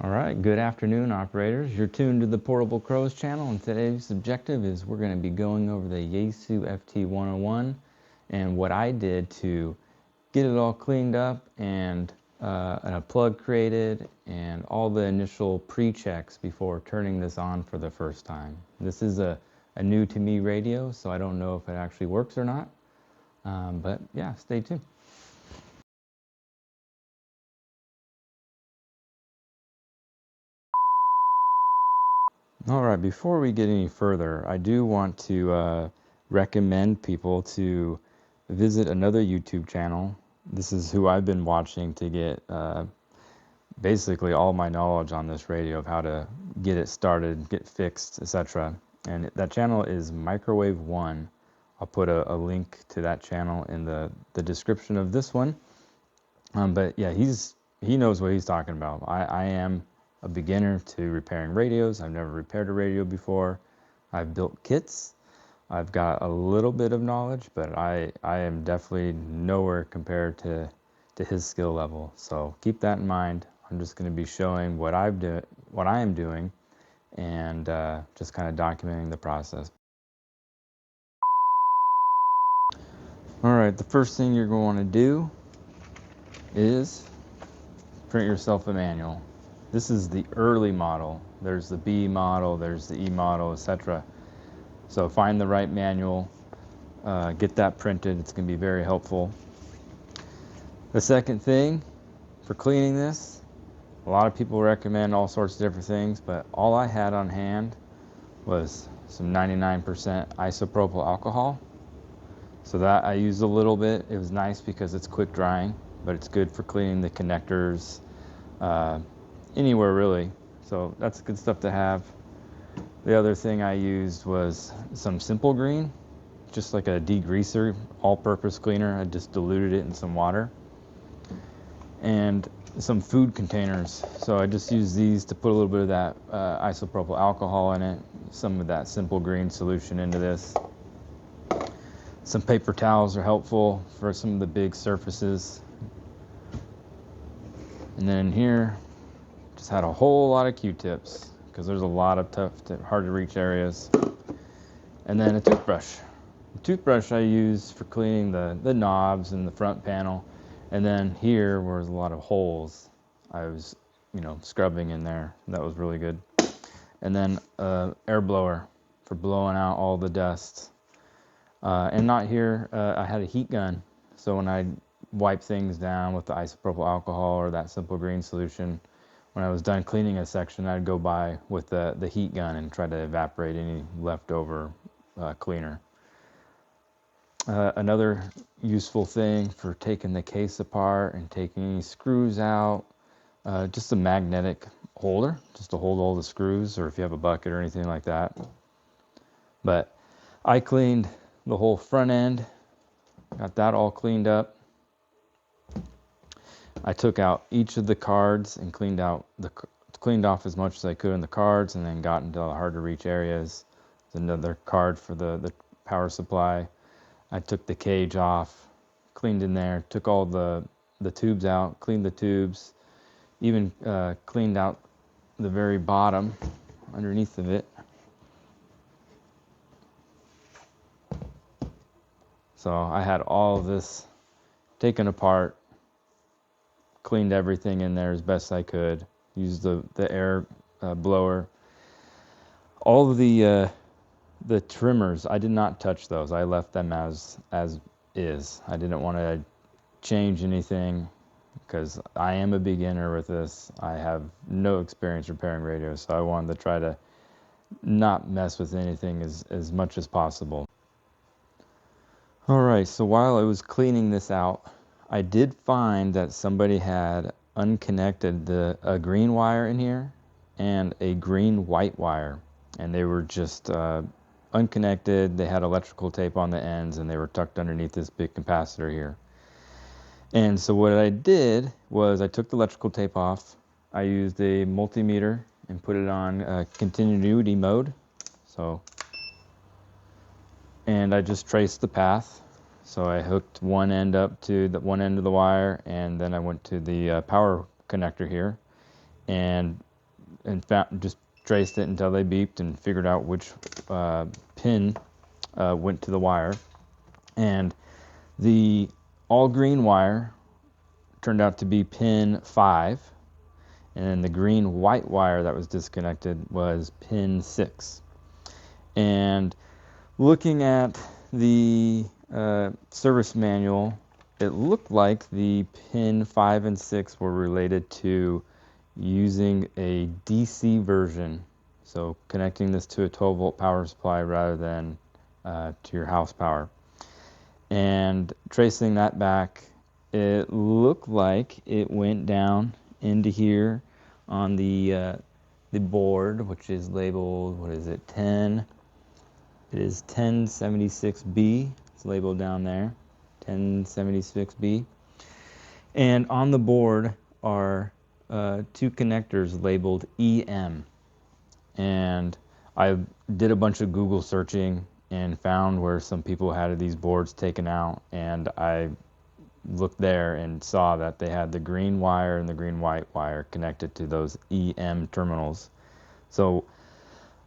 All right, good afternoon, operators. You're tuned to the Portable Crows channel, and today's objective is we're going to be going over the Yaesu FT-101 and what I did to get it all cleaned up and a plug created and all the initial pre-checks before turning this on for the first time. This is a new to me radio, so I don't know if it actually works or not, but yeah, stay tuned. All right, before we get any further, I do want to recommend people to visit another YouTube channel. This is who I've been watching to get basically all my knowledge on this radio of how to get it started, get fixed, etc. And that channel is Microwave One. I'll put a link to that channel in the description of this one. But yeah, he knows what he's talking about. I am a beginner to repairing radios. I've never repaired a radio before. I've built kits. I've got a little bit of knowledge, but I am definitely nowhere compared to his skill level. So keep that in mind. I'm just going to be showing what I am doing, and just kind of documenting the process. All right, the first thing you're going to do is print yourself a manual. This is the early model. There's the B model, there's the E model, etc. So find the right manual, get that printed. It's going to be very helpful. The second thing for cleaning this, a lot of people recommend all sorts of different things, but all I had on hand was some 99% isopropyl alcohol. So that I used a little bit. It was nice because it's quick drying, but it's good for cleaning the connectors, anywhere really. So that's good stuff to have. The other thing I used was some Simple Green, just like a degreaser, all-purpose cleaner. I just diluted it in some water. And some food containers. So I just used these to put a little bit of that isopropyl alcohol in it, some of that Simple Green solution into this. Some paper towels are helpful for some of the big surfaces. And then here, just had a whole lot of Q-tips because there's a lot of tough, hard to reach areas. And then a toothbrush. The toothbrush I use for cleaning the knobs and the front panel. And then here where there's a lot of holes, I was, scrubbing in there. That was really good. And then air blower for blowing out all the dust. And not here, I had a heat gun. So when I wipe things down with the isopropyl alcohol or that Simple Green solution, when I was done cleaning a section, I'd go by with the heat gun and try to evaporate any leftover cleaner. Another useful thing for taking the case apart and taking any screws out, just a magnetic holder, just to hold all the screws, or if you have a bucket or anything like that. But I cleaned the whole front end, got that all cleaned up. I took out each of the cards and cleaned off as much as I could in the cards, and then got into the hard to reach areas. There's another card for the power supply. I took the cage off, cleaned in there, took all the tubes out, cleaned the tubes, even cleaned out the very bottom underneath of it. So I had all of this taken apart, cleaned everything in there as best I could, used the air blower. All of the trimmers, I did not touch those. I left them as is. I didn't want to change anything because I am a beginner with this. I have no experience repairing radios, so I wanted to try to not mess with anything as much as possible. All right, so while I was cleaning this out, I did find that somebody had unconnected a green wire in here and a green-white wire, and they were just unconnected. They had electrical tape on the ends, and they were tucked underneath this big capacitor here. And so what I did was I took the electrical tape off. I used a multimeter and put it on continuity mode. And I just traced the path. So I hooked one end up to the one end of the wire, and then I went to the power connector here and and found, just traced it until they beeped and figured out which pin went to the wire. And the all green wire turned out to be pin 5, and then the green white wire that was disconnected was pin 6. And looking at the service manual, it looked like the pin 5 and 6 were related to using a DC version, so connecting this to a 12-volt power supply rather than to your house power. And tracing that back, it looked like it went down into here on the board, which is labeled, what is it, 10? It is 1076B. It's labeled down there, 1076B. And on the board are 2 connectors labeled EM. And I did a bunch of Google searching and found where some people had these boards taken out, and I looked there and saw that they had the green wire and the green white wire connected to those EM terminals. So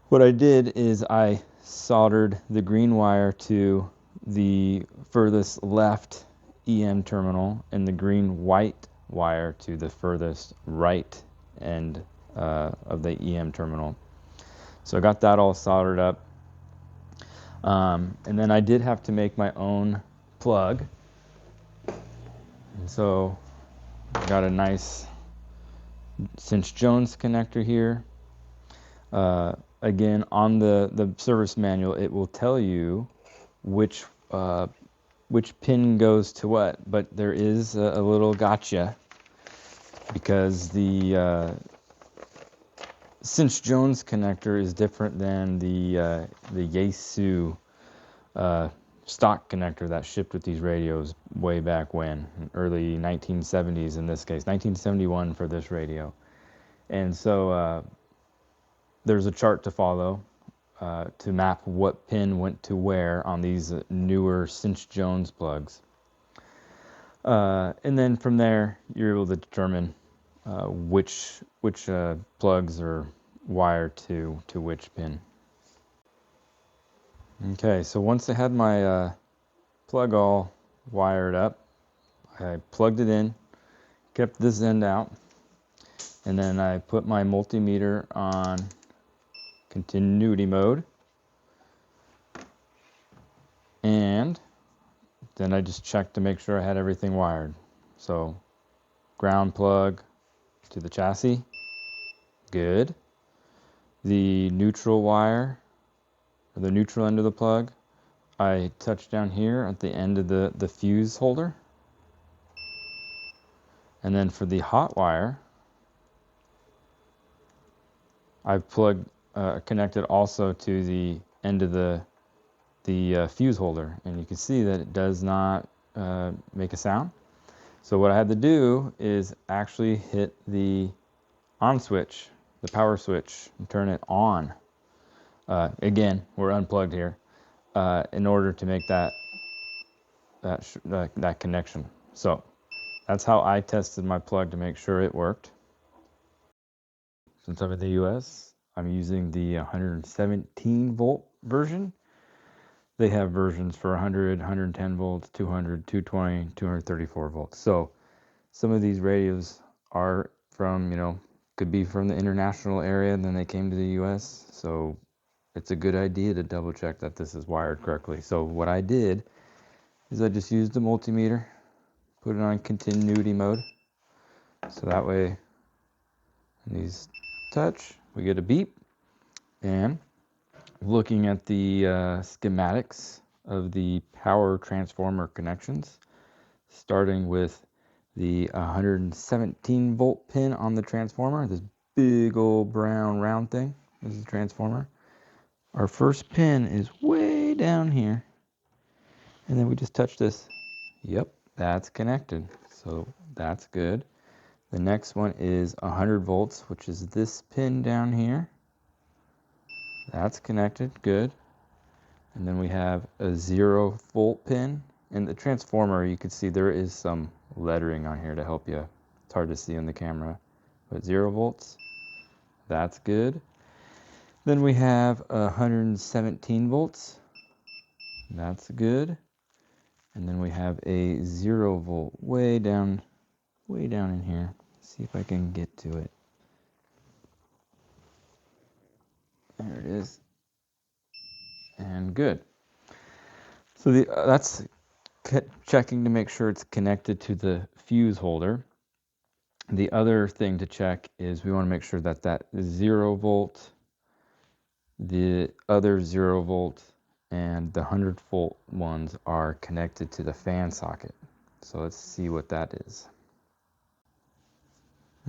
what I did is I soldered the green wire to the furthest left EM terminal and the green white wire to the furthest right end of the EM terminal. So I got that all soldered up. And then I did have to make my own plug. And so I got a nice Cinch Jones connector here. Again, on the service manual, it will tell you which pin goes to what, but there is a little gotcha, because the Cinch Jones connector is different than the Yaesu stock connector that shipped with these radios way back when, early 1970s in this case, 1971 for this radio. And so there's a chart to follow to map what pin went to where on these newer Cinch Jones plugs. And then from there, you're able to determine which plugs are wired to which pin. Okay, so once I had my plug all wired up, I plugged it in, kept this end out, and then I put my multimeter on continuity mode, and then I just checked to make sure I had everything wired. So ground plug to the chassis, good. The neutral wire, or the neutral end of the plug, I touched down here at the end of the fuse holder. And then for the hot wire, I've connected also to the end of the fuse holder, and you can see that it does not make a sound. So what I had to do is actually hit the on switch, the power switch, and turn it on. Again, we're unplugged here, in order to make that connection. So that's how I tested my plug to make sure it worked. Since I'm in the US, I'm using the 117 volt version. They have versions for 100, 110 volts, 200, 220, 234 volts. So some of these radios are from, could be from the international area, and then they came to the US. So it's a good idea to double check that this is wired correctly. So what I did is I just used the multimeter, put it on continuity mode. So that way, when these touch, we get a beep. And looking at the schematics of the power transformer connections, starting with the 117 volt pin on the transformer, this big old brown round thing, this is the transformer. Our first pin is way down here, and then we just touch this. Yep, that's connected, so that's good. The next one is 100 volts, which is this pin down here. That's connected, good. And then we have a 0 volt pin. And the transformer, you can see there is some lettering on here to help you. It's hard to see on the camera, but 0 volts, That's good. Then we have 117 volts. That's good. And then we have a 0 volt way down in here. See if I can get to it. There it is. And good. So that's checking to make sure it's connected to the fuse holder. The other thing to check is we want to make sure that that 0 volt, the other 0 volt, and the 100 volt ones are connected to the fan socket. So let's see what that is.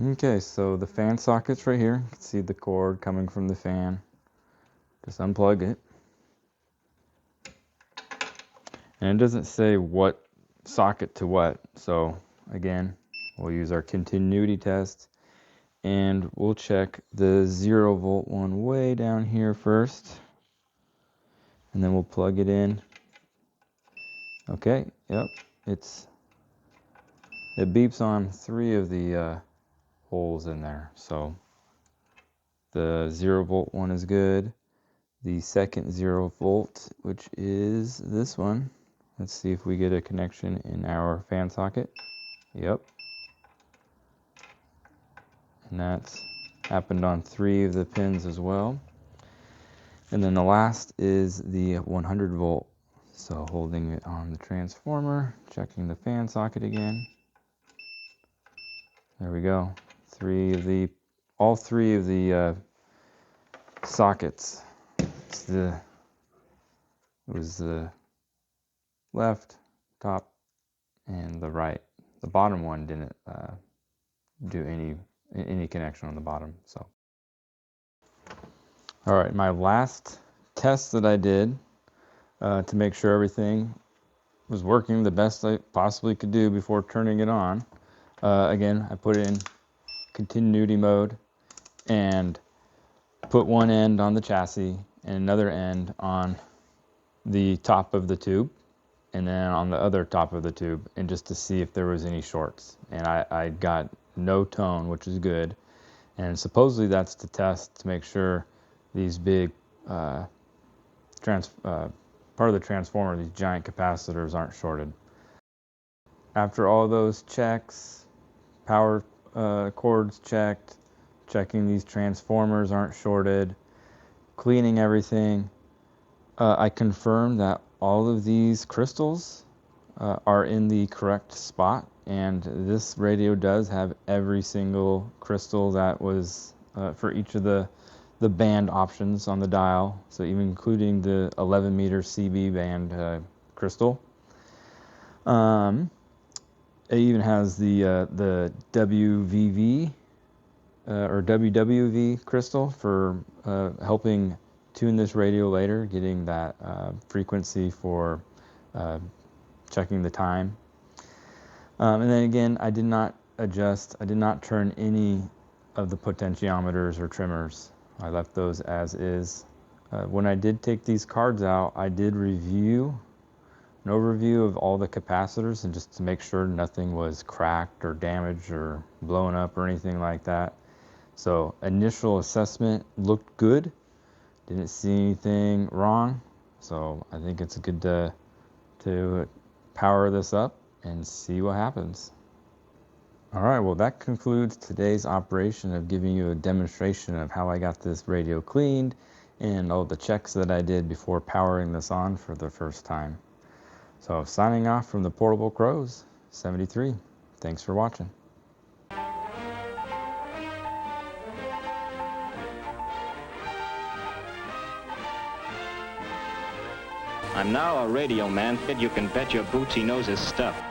Okay, so the fan socket's right here. You can see the cord coming from the fan. Just unplug it. And it doesn't say what socket to what. So again, we'll use our continuity test. And we'll check the 0 volt one way down here first. And then we'll plug it in. Okay, yep, it beeps on 3 of the holes in there. So the 0 volt one is good. The second 0 volt, which is this one. Let's see if we get a connection in our fan socket. Yep. And that's happened on 3 of the pins as well. And then the last is the 100 volt. So holding it on the transformer, checking the fan socket again. There we go. All three of the sockets. It was the left, top, and the right. The bottom one didn't do any connection on the bottom. So, all right, my last test that I did to make sure everything was working the best I possibly could do before turning it on. Again, I put it in continuity mode and put one end on the chassis and another end on the top of the tube, and then on the other top of the tube, and just to see if there was any shorts. And I got no tone, which is good. And supposedly that's to test to make sure these big part of the transformer, these giant capacitors, aren't shorted. After all those checks, power cords checked, checking these transformers aren't shorted, cleaning everything, I confirmed that all of these crystals are in the correct spot, and this radio does have every single crystal that was for each of the band options on the dial, so even including the 11 meter CB band crystal. It even has the WVV or WWV crystal for helping tune this radio later, getting that frequency for checking the time. And then again, I did not turn any of the potentiometers or trimmers. I left those as is. When I did take these cards out, I did review an overview of all the capacitors, and just to make sure nothing was cracked or damaged or blown up or anything like that. So initial assessment looked good. Didn't see anything wrong. So I think it's good to power this up and see what happens. All right, well, that concludes today's operation of giving you a demonstration of how I got this radio cleaned and all the checks that I did before powering this on for the first time. So signing off from the Portable Crows 73. Thanks for watching. I'm now a radio man, you can bet your boots he knows his stuff.